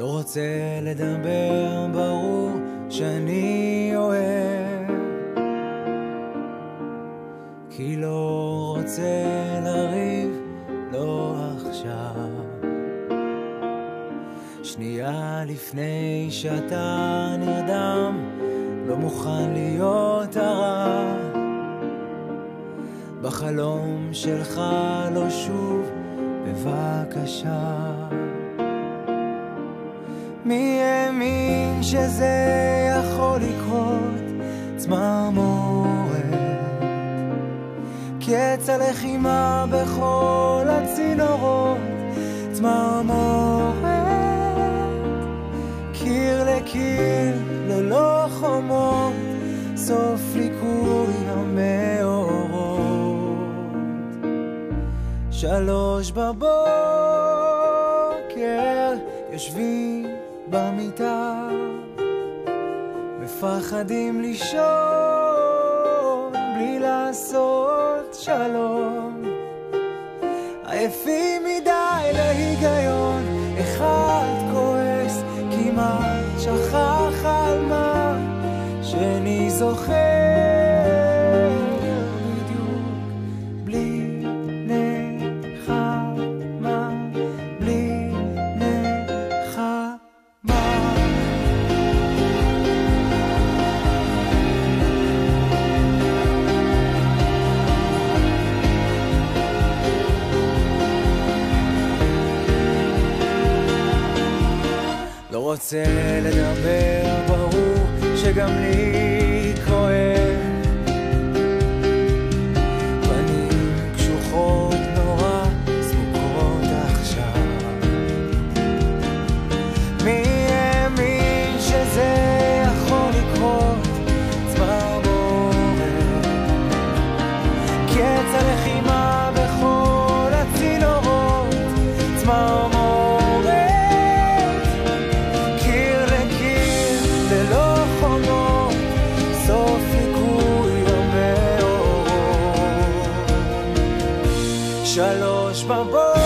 לא רוצה לדבר, ברור שאני אוהב, כי לא רוצה לריב, לא עכשיו. שנייה לפני שאתה נרדם, לא מוכן להיות הרע. בחלום שלך לא שוב, בבקשה. מי האמין שזה יכול לקרות? צמרמורת, קץ הלחימה בכל הצינורות. צמרמורת, קיר לקיר ללא חומות, סוף ליקוי המאורות. 3 בבוקר יושבים במיטה, מפחדים לישון בלי לעשות שלום. עייפים מדי להיגיון, אחד כועס כמעט שכח על מה שני זוכר בדיוק. בלי נחמה, בלי נחמה. לא רוצה לדבר, ברור שגם לי כואב. פנים קשוחות נורא, סמוקות עכשיו. מי האמין שזה יכול לקרות? צמרמורת, קץ הלחימה בכל הצינורות. צמרמורת, סוף ליקוי המאורות. 3 בבוקר